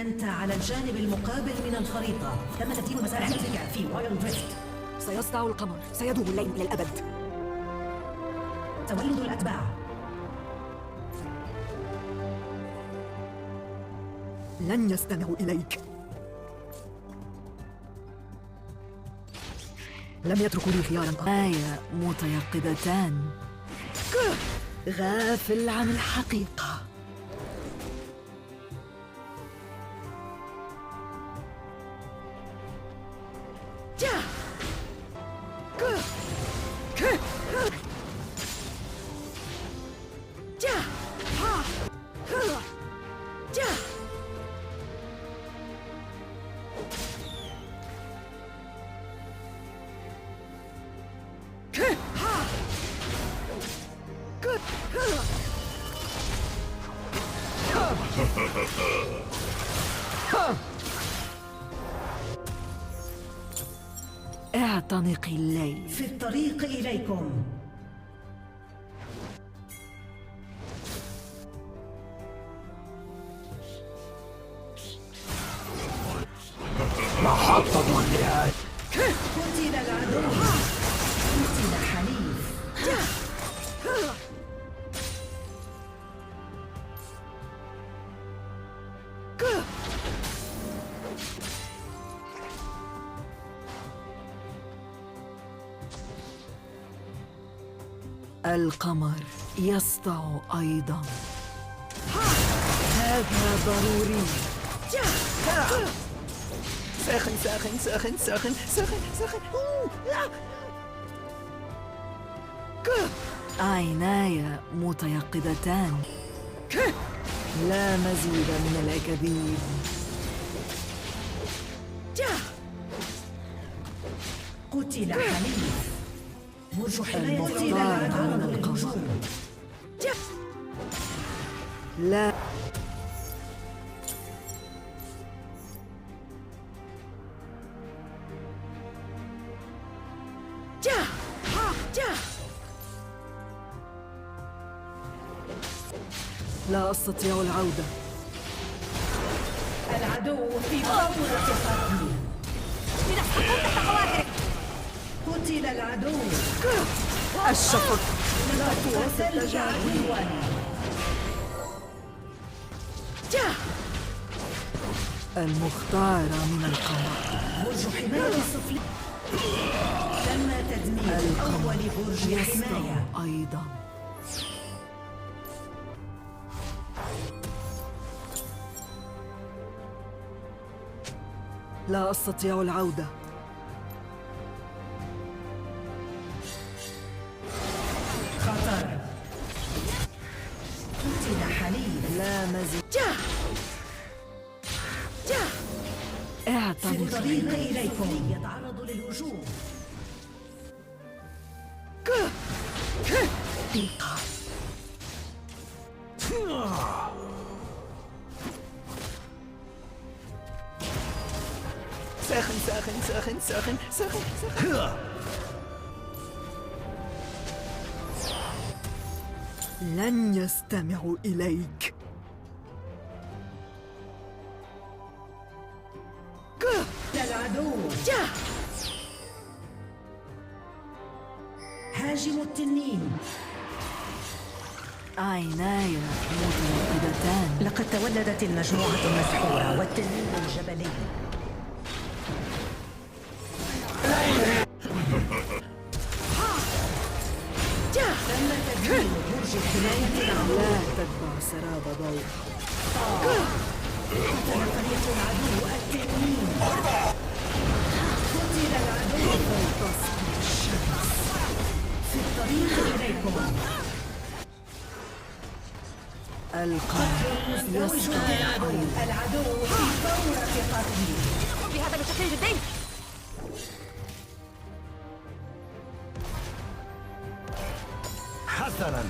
أنت على الجانب المقابل من الخريطة. تم تبديل مسار حلفك في وايلد دريفت. سيسطع القمر، سيدوم الليل إلى الأبد. تولد الأتباع. لن يستمعوا إليك. لم يتركوا لي خيارا آية متيقظتان. غافل عن الحقيقة. اعتنقي الليل. في الطريق إليكم. محطة النهاية. قتل العدو. قتل حليف. القمر يسطع أيضا. هذا ضروري. ساخن ساخن ساخن ساخن ساخن ساخن. عيناي متيقظتان. لا مزيد من الأكاذيب. قتل حليف. برج حماية قتل المختار من العدو. القمر. لا لا أستطيع العودة. العدو في فورة قتل. قتل العدو. الشفق. لا تواصل عدوا. المختار من القمر. برج حماية السفلي. تم تدمير أول برج حماية. يسطع أيضا. لا أستطيع العودة. خطر. قتل حليف. لا مزيد. في اعتنق الطريق إليكم. يتعرض للهجوم. دقيقة. ساخن ساخن ساخن ساخن ساخن ساخن. لن يستمعوا إليك. العدو. هاجم التنين. عيناي متوقدتان. لقد تولدت المجموعة المسحورة والتنين الجبلي. تم تدمير برج حماية العدو. لا تتبع سراب ضوء. قتل فريق العدو التنين. قتل العدو. تصبح الشمس. في الطريق إليكم. القمر مزدوج يسطع أيضا. العدو في فورة قتل. بهذا بشكل جدي. حسنا.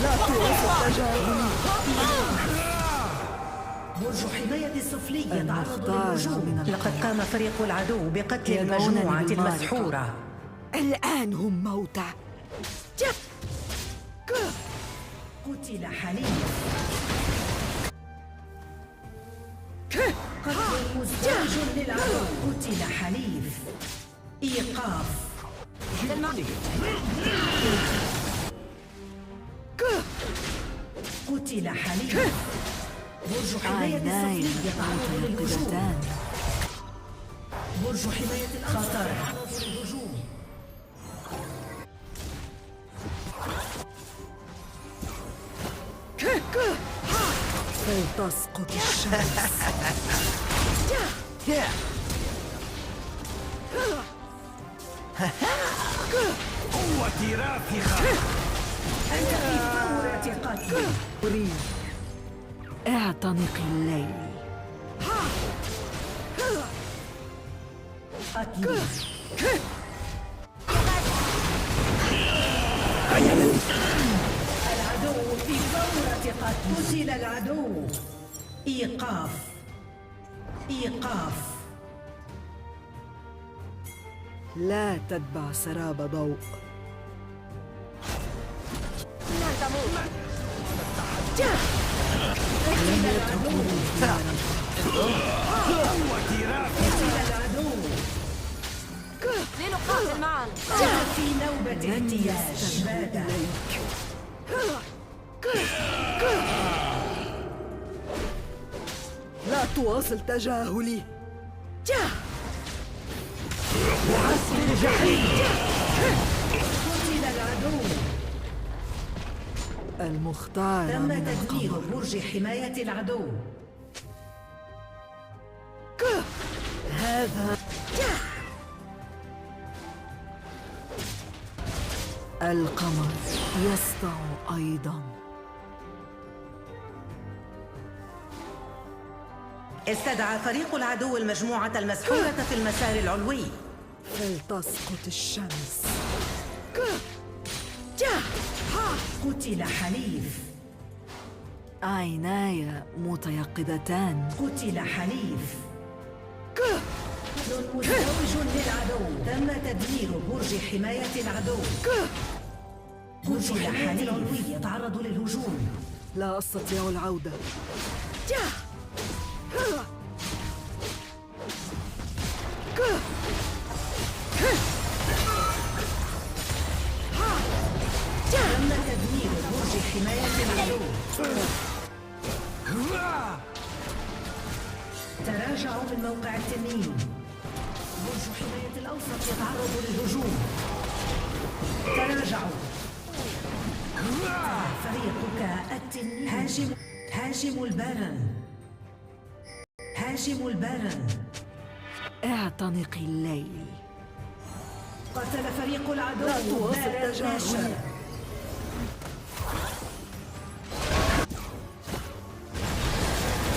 لا توقف تجاهل. برج حماية السفلي يتعرض المختار للهجوم. من القمر. لقد قام فريق العدو بقتل يدعونني المجموعة بالمعركة. المسحورة. الآن هم موتى. قتل حليف. مزدوج للعدو. قتل حليف. إيقاف. قتل حليف. برج حماية السفلي يتعرض للهجوم. برج حماية الأرض يتعرض للهجوم. فلتسقط الشمس. قوتي رافخة. أنت في ثورة قتل. أريد اعتنق الليل. قتل. العدو في ثورة قتل. قتل العدو. إيقاف. إيقاف. لا تتبع سراب ضوء. لم يتركوني خيارا. قوتي رافخة. قتل العدو. لنقاتل معا. في نوبة احتياج. بادئ. لا تواصل تجاهلي. قتل العدو. المختار تم من تدمير القمر. برج حماية العدو. هذا القمر يسطع أيضا. استدعى فريق العدو المجموعة المسحورة في المسار العلوي. فلتسقط الشمس. قتل حليف. عيناي متيقظتان. قتل حليف. قتل مزدوج للعدو. تم تدمير برج حماية العدو. برج حماية العلوي يتعرض للهجوم. لا أستطيع العودة. تم تدمير برج حماية العدو. تراجعوا من موقع التنين. برج حماية الأوسط يتعرض للهجوم. تراجعوا. فريقك التنين. هاجم البارن. هاجم البارن. اعتنق الليل. قتل فريق العدو. لا تواصل بارن تجاهلي. ناشر.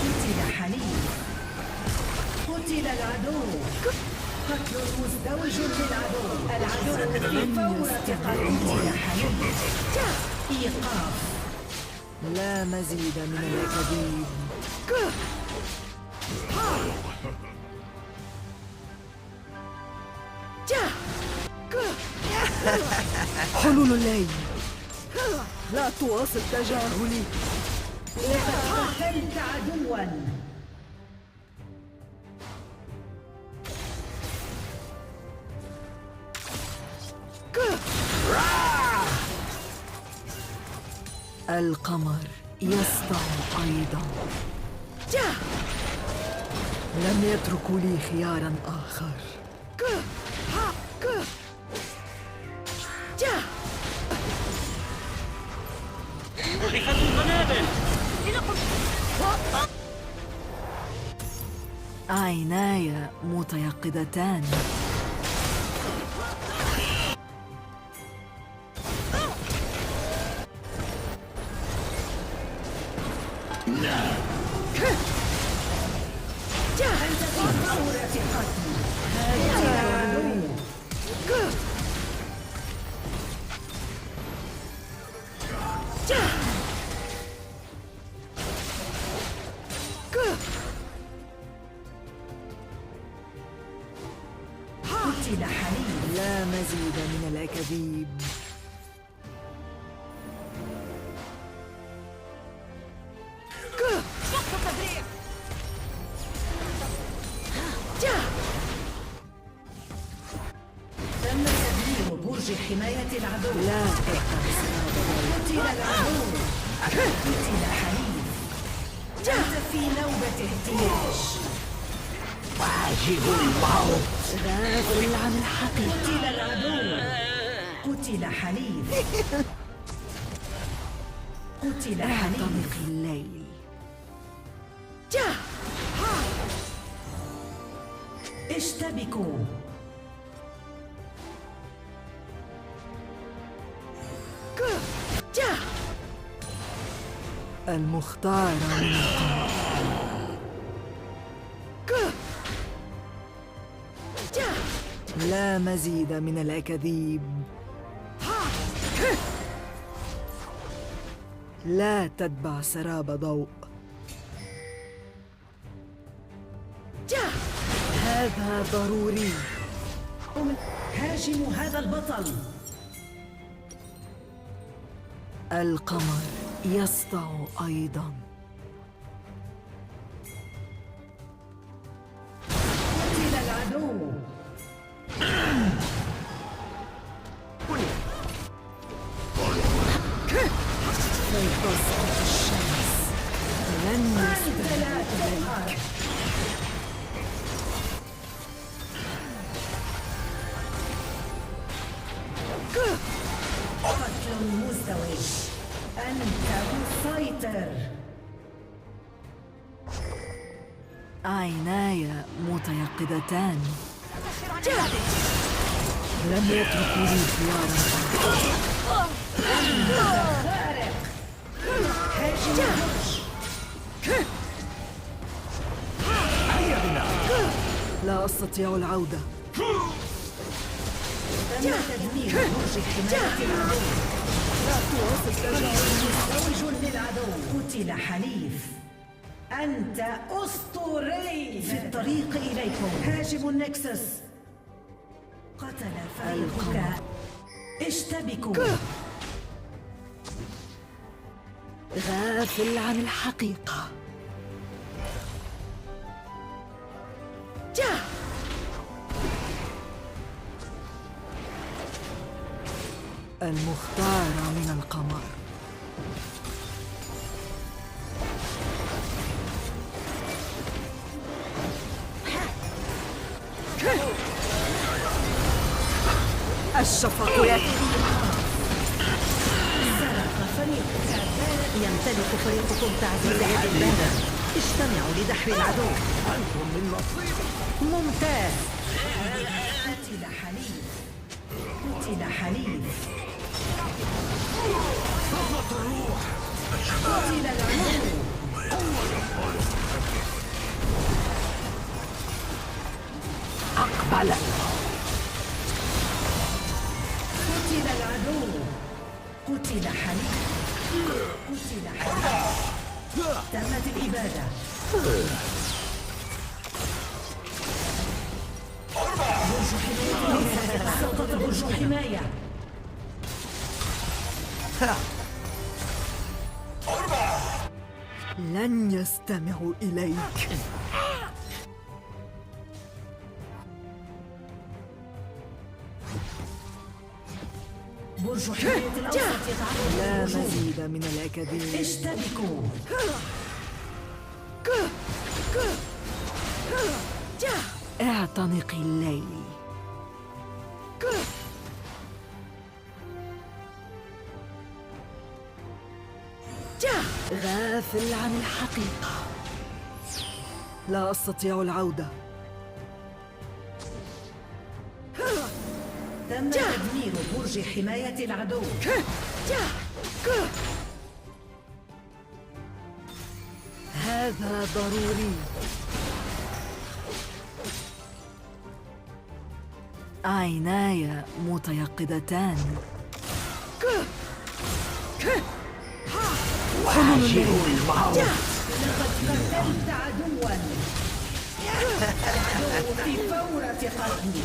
قتل حليف. قتل العدو. قتل مزدوج للعدو. العدو في فورة قتل حليف. إيقاف. لا مزيد من الأكاذيب. حلول الليل. لا تواصل تجاهلي. قتلت عدوا. القمر يسطع أيضا. لم يتركوا لي خيارا آخر. عيناي متيقظتان. أنت في فورة قتل. هاجم العدو. قتل حليف. لا مزيد من الأكاذيب. حماية العدو. لا تتبع سراب ضوء. قتل العدو. قتل حليف. أنت في نوبة احتياج. واجب الموت. غافل عن الحقيقة. قتل العدو. قتل حليف. قتل حليف. اعتنق الليل. اشتبكوا. المختار من لا مزيد من الأكاذيب. لا تتبع سراب ضوء. هذا ضروري. هاجموا هذا البطل. القمر يسطع أيضاً. قتل العدو. فلتسقط الشمس. لن أنت لا يستهدف تقهر. قتل مزدوج. أنت مسيطر. عيناي متيقظتان. لم يتركوا لي خيارا. خارق. هاجم البرج. هيا بنا. لا أستطيع العودة. تم تدمير برج حماية العدو. مزدوج للعدو. قتل حليف. أنت أسطوري. في الطريق إليكم. هاجم النكسس. قتل فريقك. اشتبكوا. غافل عن الحقيقة. المختار من القمر. الشفق يأتي. سرق فريقك. يمتلك فريقكم تعزيز يد البارد. اجتمعوا لدحر العدو. أنتم من نصيب. ممتاز. قتل حليف. قتل حليف. صفة الروح. قتل العدو. أقبل. قتل العدو. قتل حليف. قتل حليف. تمت الإبادة. برج حماية. سقط برج حماية. لن يستمعوا إليك. برج حماية الأوسط يتعرض لا للهجوم. مزيد من الأكاذيب. اشتبكوا. اعتنق الليل. غافل عن الحقيقة. لا أستطيع العودة. تم تدمير برج حماية العدو. هذا ضروري. عيناي متيقظتان. واجب الموت. لقد قتلت عدوا. العدو في فورة قتل.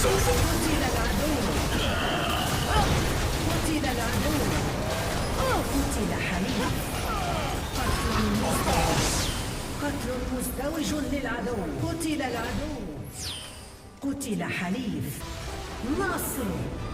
قتل العدو. قتل العدو. قتل حليف. قتل مزدوج. قتل مزدوج للعدو. قتل العدو. قتل حليف. نصر.